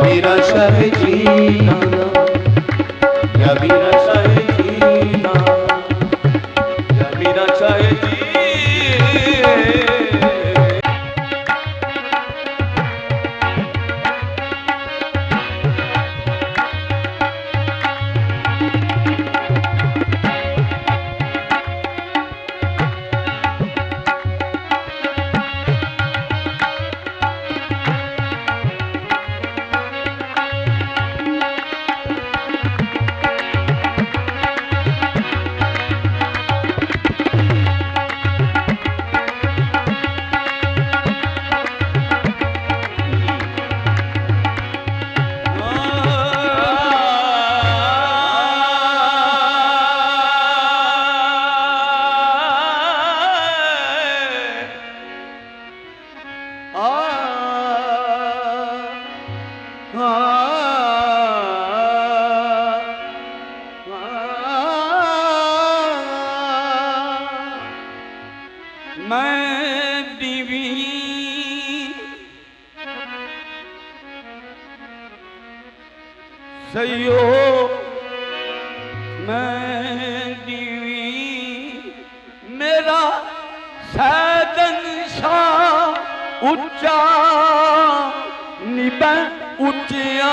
मेरा शाह जीना या मेरा शाह जीना या मेरा शाह जी। मैं दीवी सयो मैं दीवी मेरा सैदन शाह उच्चा निबा उच्चिया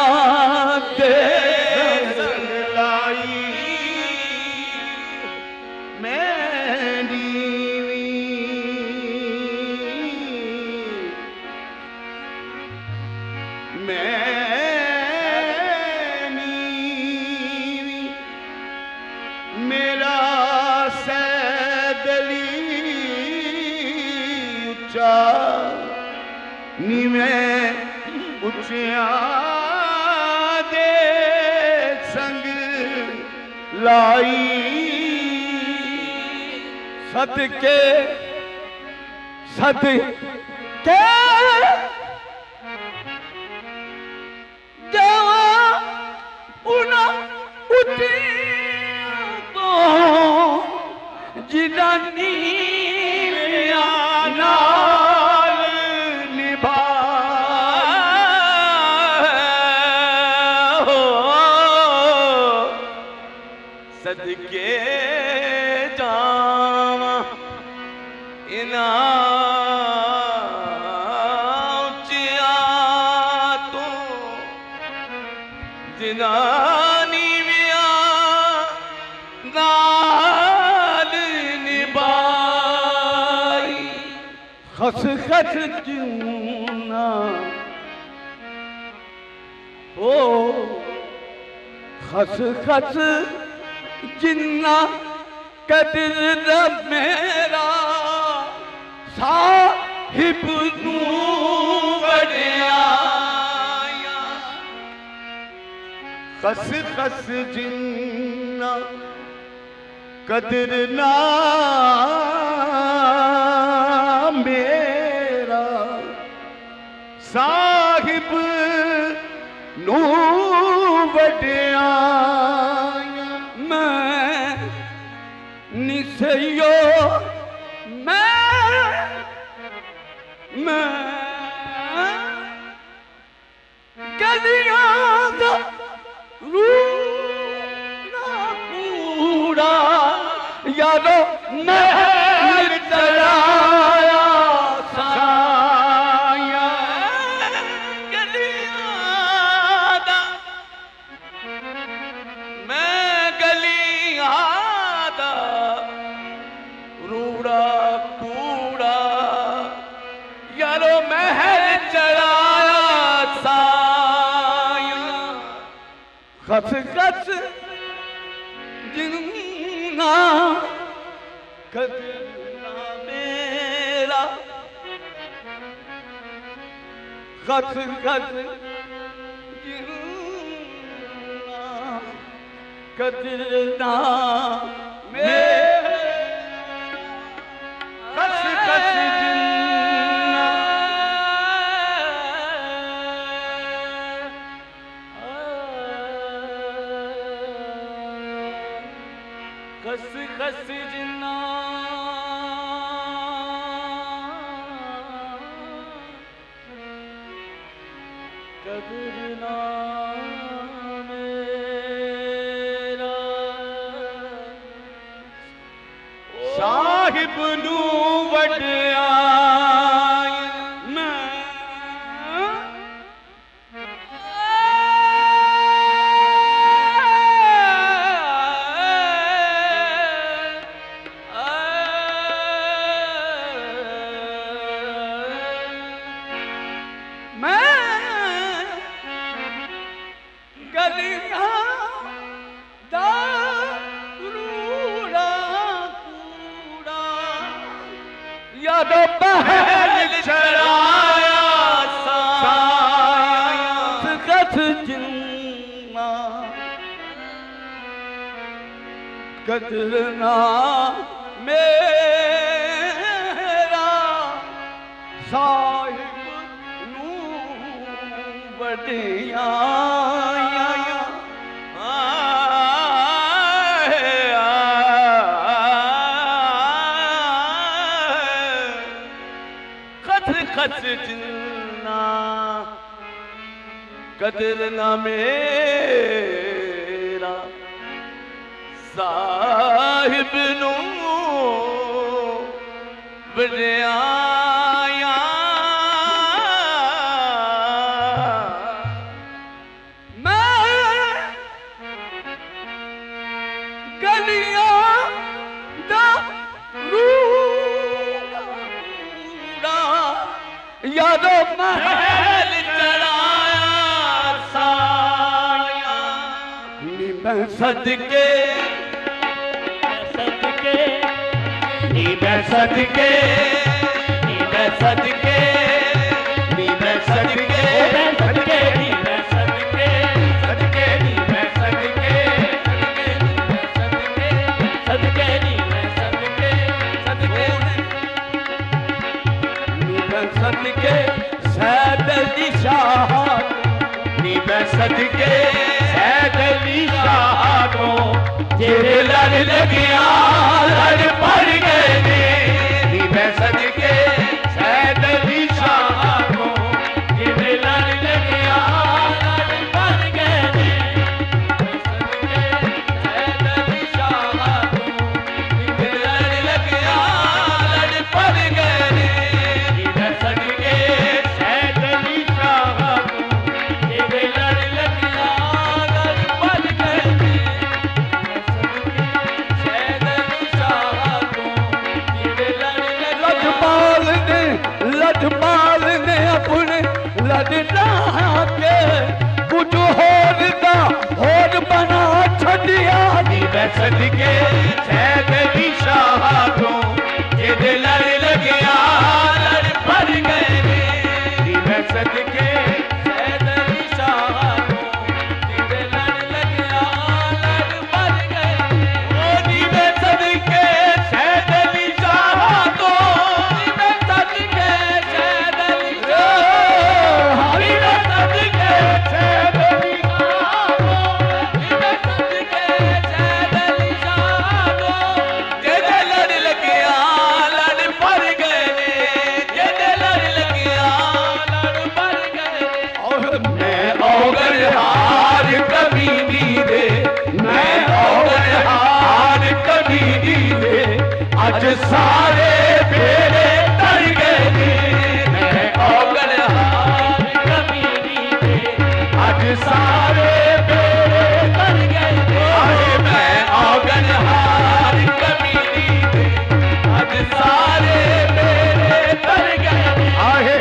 दे लाई मेरा सैदली उच्चा नीवे उच्चिया दे संग लाई सदके सदके जिदानी नाल निभा सदके जावा इना उच्चिया तू जिदानी खस खस जूना ओ खस खस जिन्ना कदर मेरा साहिब नू वड़िया खस खस जिन्ना कदर ना मेरा साहिब नू वड्या मैं निसयो मैं गलियां दा रूना पूरा यारो महल चढ़ाया साया गलियां दा मैं गलियां दा रूड़ा कूड़ा यारो महल चढ़ाया साया खस खस जिन्ना कदना मेरा खस खस जिन्ना कदना मेरा खस खस जिन्ना खस खस जिन्ना कदरना मेरा साहिब नू वड्या महल चढ़ाया साथ जिन्ना कदरना मेरा साहिब नू वड्या खस जिन्ना कदरना मेरा साहिब नू वड्या मैं गलियां दा यादो महल चढ़ाया साया नी मैं सदके नी मैं सदके नी मैं सदके नी मैं सदके सदके नी मैं सदके सदके नी मैं सदके सदके नी मैं सदके सदके सदके सैदली शाह नी मैं सदके सैदली शाह को जेरे लड़ लगिया लड़ पड़ गए नी मैं सदके सैदली शाह को जेरे लड़ लगिया लड़ पड़ गए सैदली शाह को जेरे लड़ लगिया लड़ पड़ गए लजपाल ने अपने लड़ना के कुछ होर बना छड़िया नी मैं सदके सैदली शाह को जेदे लड़ लगिया लड़ पड़ गए नी मैं सदके सैदली शाह को जेदे लड़ लगिया लड़ पड़ गए ओ नी मैं सदके सैदली शाह को नी मैं सदके आज सारे बेड़े तर गए मैं औगण हार कमीनी दे आज सारे बेड़े तर गए मैं औगण हार कमीनी दे आज सारे बेड़े तर गए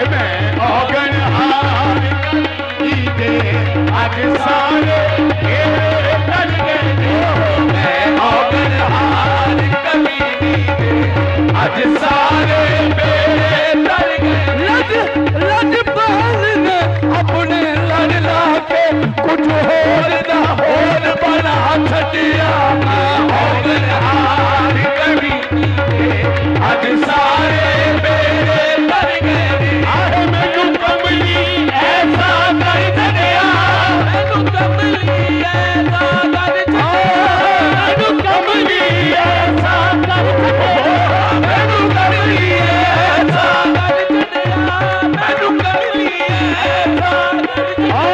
मैं औगण हार कमीनी दे आज सारे बेड़े तर गए मैं औगण हार कमीनी आज सारे बेड़े तर गए लजपाल ने अपने लड़ ला के कुछ होर बना छड़िया औगण हार कमीनी आज सारे बेड़े तर गए आहे मैनू कमली ऐसा कर छड़िया मैनू कमली ऐसा कर छड़िया मैनू कमली ऐसा कर छड़िया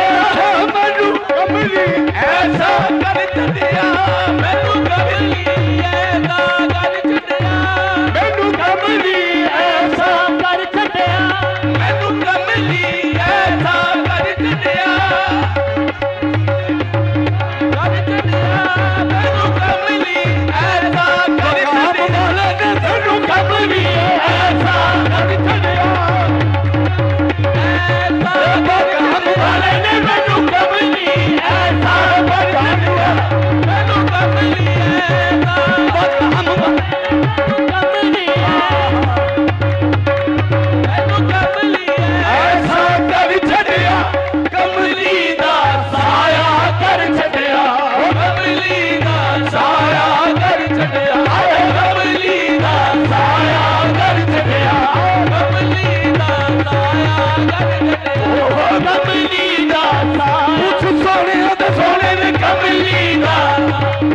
ने कमली दा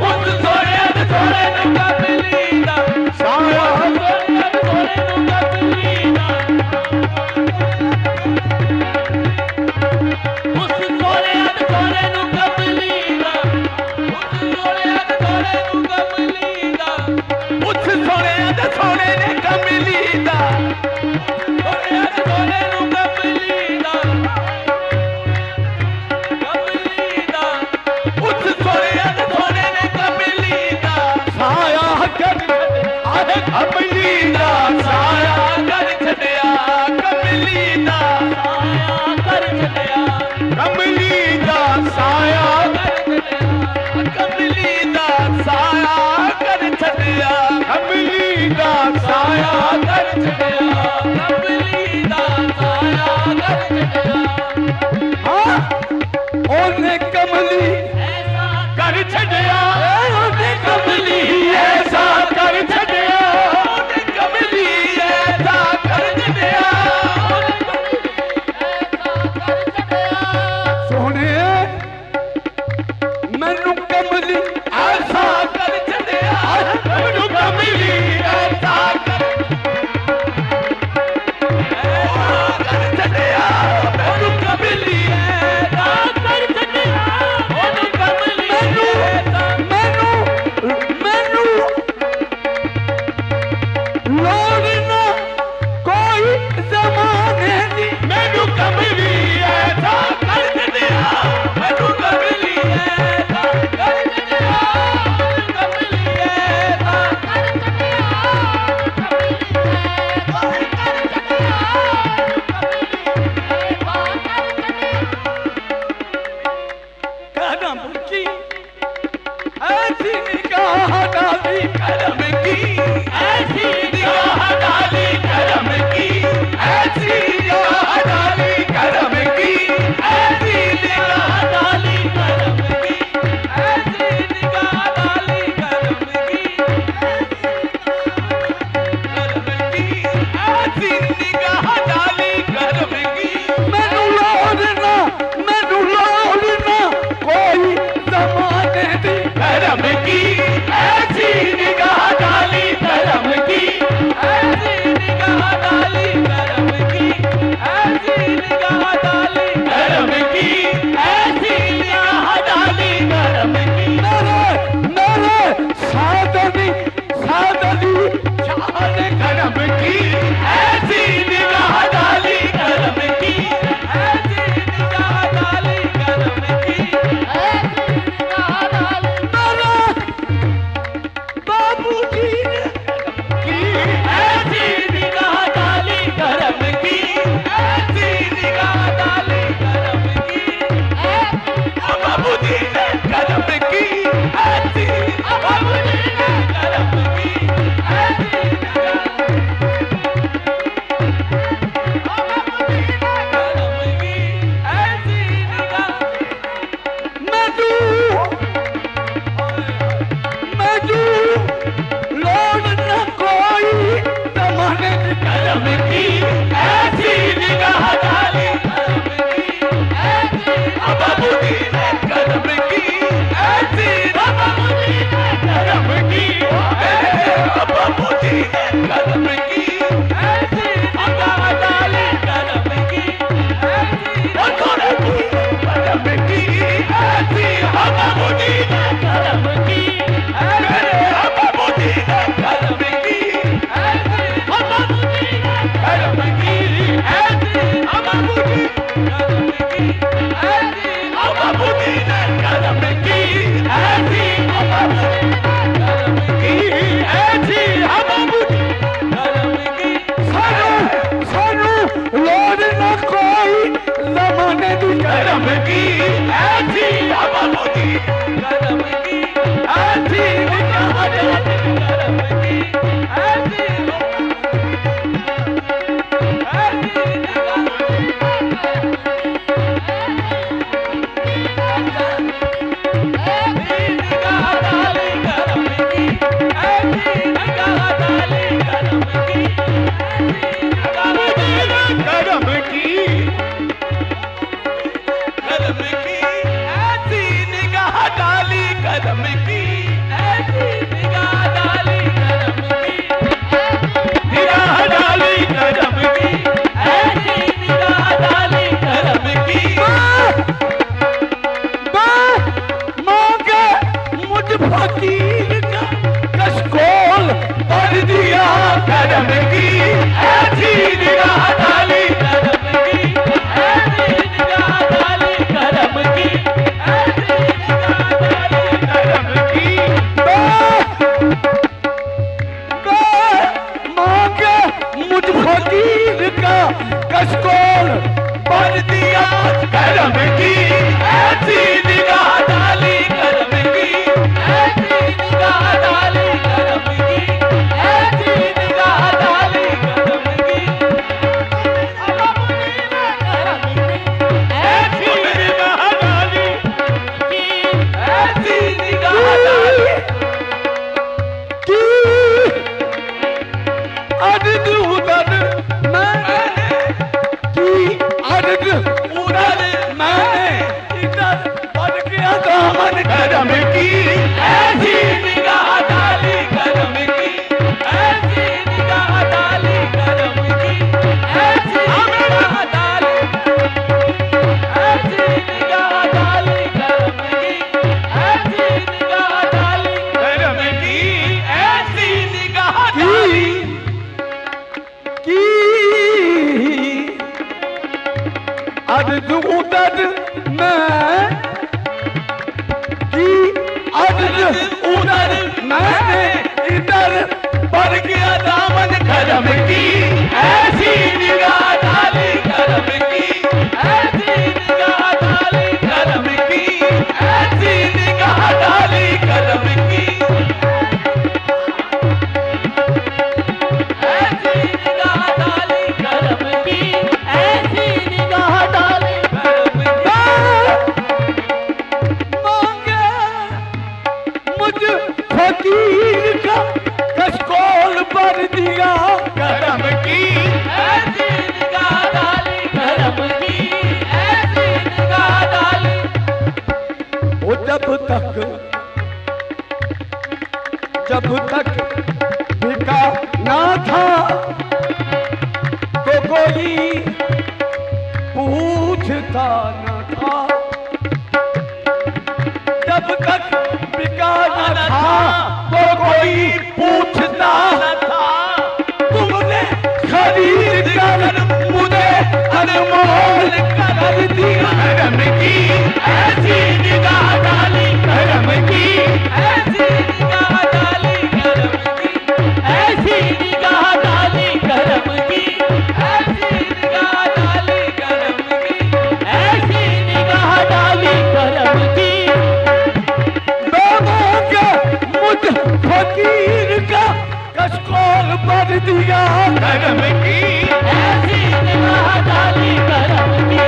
उस सोने ने कमली दा साया सोने ने कमली दा उस सोने ने कमली दा उस सोने ने कमली दा उस सोने ने कमली दा करम की, ऐसी निगाह डाली करम की, निगाह डाली करम की, ऐसी निगाह डाली करम की। मांगे मुझ फकीर का कशकोल भर दिया करम की, ऐसी निगाह डाली करम की, ऐसी निगाह डाली करम की, ऐसी निगाह डाली करम की। मांगे मुझ फकीर का कशकोल भर दिया करम की, ऐसी निगाह डाली करम की, ऐसी निगाह डाली करम की, ऐसी निगाह डाली करम की, ऐसी निगाह डाली की, ऐसी निगाह डाली की अर्ज उदर मैंने की अर्ज उधर मैंने इधर बढ़ गया दामन करम की, ऐसी निगाह डाली करम की, ऐसी निगाह डाली करम की, ऐसी निगाह डाली, ऐसी निगाह डाली करम की, ऐसी निगाह डाली करम की, ऐसी निगाह डाली की अर्ज उदर मैं की अर्ज उधर मैंने इधर बढ़ गया दामन करम की, ऐसी निगाह डाली करम की, ऐसी निगाह डाली करम की, ऐसी निगाह डाली करम की, ऐसी निगाह डाली करम की, ऐसी निगाह डाली करम की। मांगे मुझ फकीर का कशकोल भर दिया करम की, ऐसी निगाह डाली करम की, ऐसी निगाह डाली। वो जब तक बिका ना था तो कोई पूछता न था, जब तक बिका न था तो कोई पूछता न था। तुमने खरीद कर मुझे अनमोल कर दिया करम की, ऐसी निगाह डाली करम की, ऐसी निगाह डाली करम की, ऐसी निगाह डाली करम की, ऐसी निगाह डाली करम की, ऐसी निगाह डाली करम की। लोगों के मुझ फकीर का कशकोल भर दिया करम की, ऐसी निगाह डाली करम की,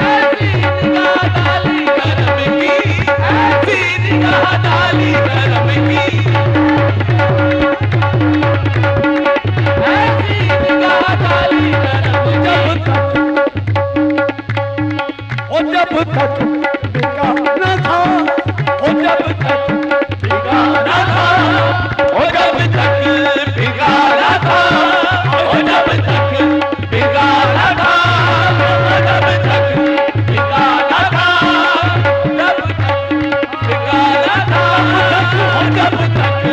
ऐसी निगाह डाली करम की, ऐसी निगाह डाली करम की, ऐसी निगाह डाली करम की। जब तक बिका न था वो जब तक बिका न था ओ जब तक बिगाड़ा था, ओ जब तक बिगाड़ा था, ओ जब तक बिगाड़ा था, जब तक बिगाड़ा था, ओ जब तक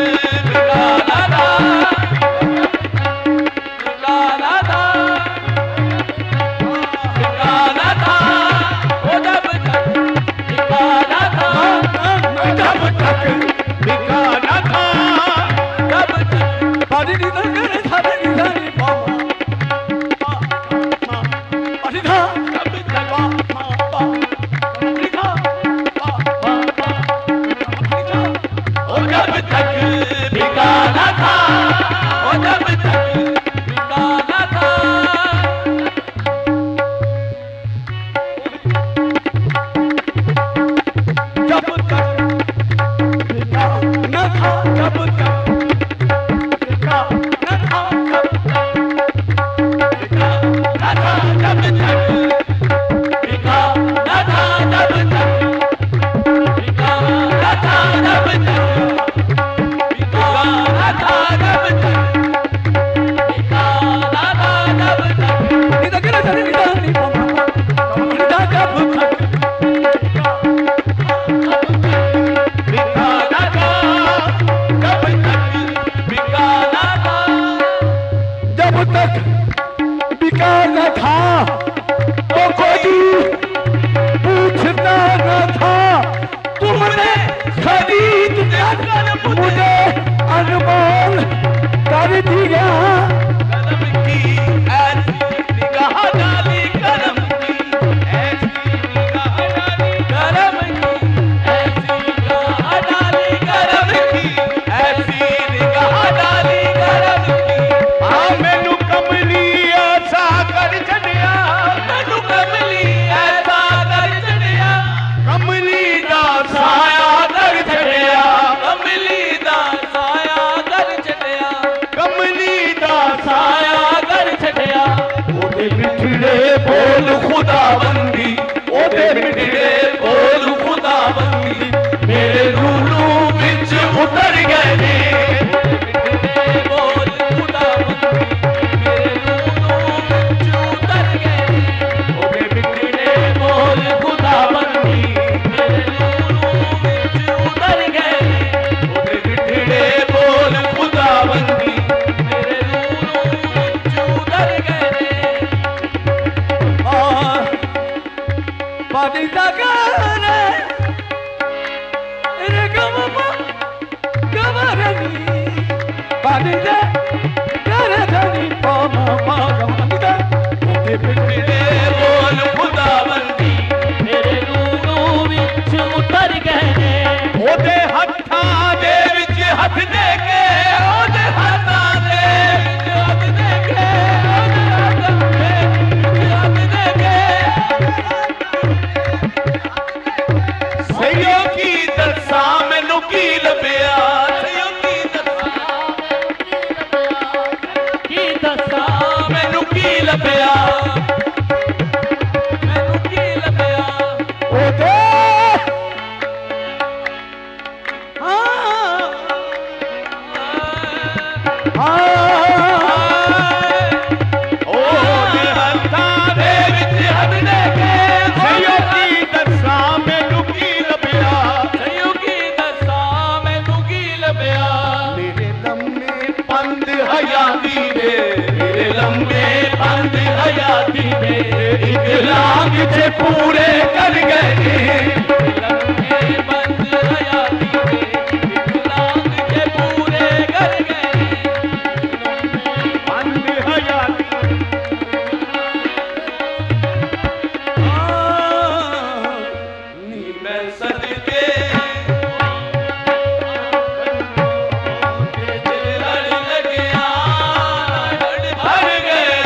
बिगाड़ा था, बिगाड़ा था, बिगाड़ा था, ओ जब तक बिगाड़ा था, जब तक बिगाड़ा था, जब तक पानी निधन करे सारे निधानी पापा अरिधा ओ जब तक बिगाड़ा था, ओ जब तक बिगाड़ा था, जब तक बिका न था जब तक बिका न था जब तक बिगाड़ा था, जब तक बिगाड़ा था, जब तक बिगाड़ा था, जब खरीद कर मुझे अनमोल कर दिया। करम की ऐसी निगाह डाली, करम की ऐसी निगाह डाली, करम की ऐसी निगाह डाली, करम की ऐसी निगाह डाली, करम की। हाँ मैनू कमली ऐसा कर छड़िया, मैनू कमली ऐसा कर छड़िया, कमली दा साया कर छड़िया, कमली दा साया कर छड़िया, कमली दा साया कर छड़िया। ओदे मिठड़े बोल खुदाबंदी, ओदे मिठड़े बोल खुदाबंदी मेरे रूलू विच उतर गए ने। मिठड़े बोल खुदाबंदी मेरे रूलों विच उतर गए। ओदे मिठड़े बोल खुदाबंदी मेरे रूलों विच उतर गए। ओदे मिठड़े बोल खुदाबंदी मेरे रूलों विच उतर गए। पानी दा गाना रे गममा गमरनी पानी दे करे धनी पामा मागमदा ओदे मिठड़े बोल खुदाबंदी मेरे रूलों विच उतर गए। ओदे हत्थां दे विच हथ दे के, ओदे हत्थां दे विच हथ दे के, ओदे हत्थां दे विच हथ दे के। सईयो की दसा मैनू की लभ्या, सईयो की दसा की दसा मैनू की लभ्या। मैनू की लभ्या। ओदे ओदे हत्थां दे विच हथ दे के, सईयो की दसा मैनू की लभ्या। सईयो की दसा मैनू की लभ्या। मेरे लम्बे पंद हयाती दे, मेरे लम्बे पंद हयाती दे एक लाख से पूरे कर गए। लम्हे बंद हयाती दे एक लाख के पूरे कर गए। पंद हयाती नी मैं सदके लड़ लगिया लड़ भर गए।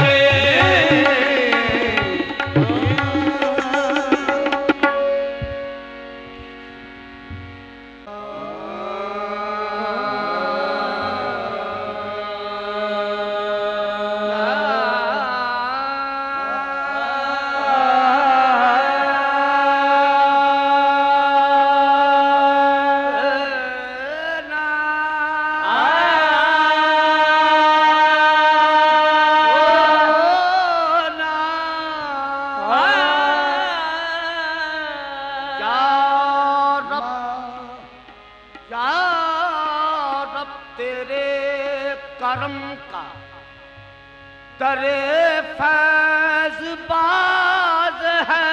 करम का दरे फैज बाज है।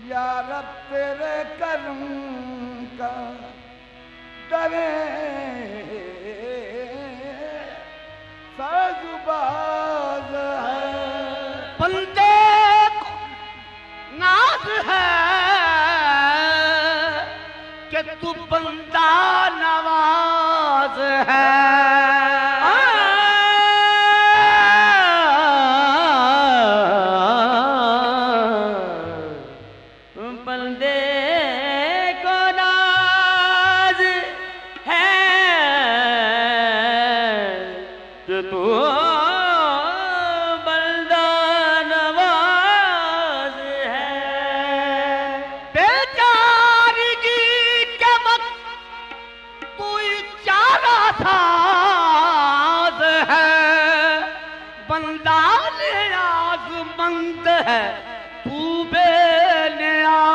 या रब तेरे करम का दरे फैज बाज है। बंदे को नाज है कि तू बंदा नवाज है। बंदे को नाज है कि तू बंदा नवाज है। बेचारगी के वक्त तू चारा साज है। बंदा नियाज़मंद है तू बेनियाज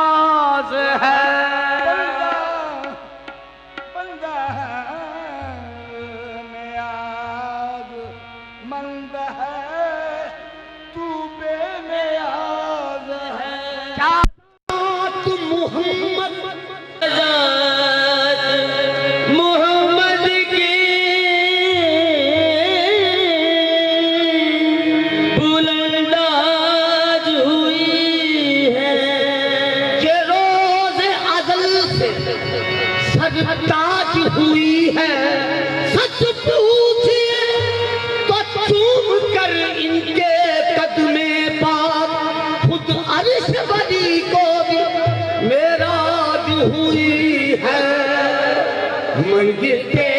है। बंदा नियाज़मंद है तू बे कर इनके कदमे पाक खुद अर्श बरी को भी मेराज हुई है। मंगिते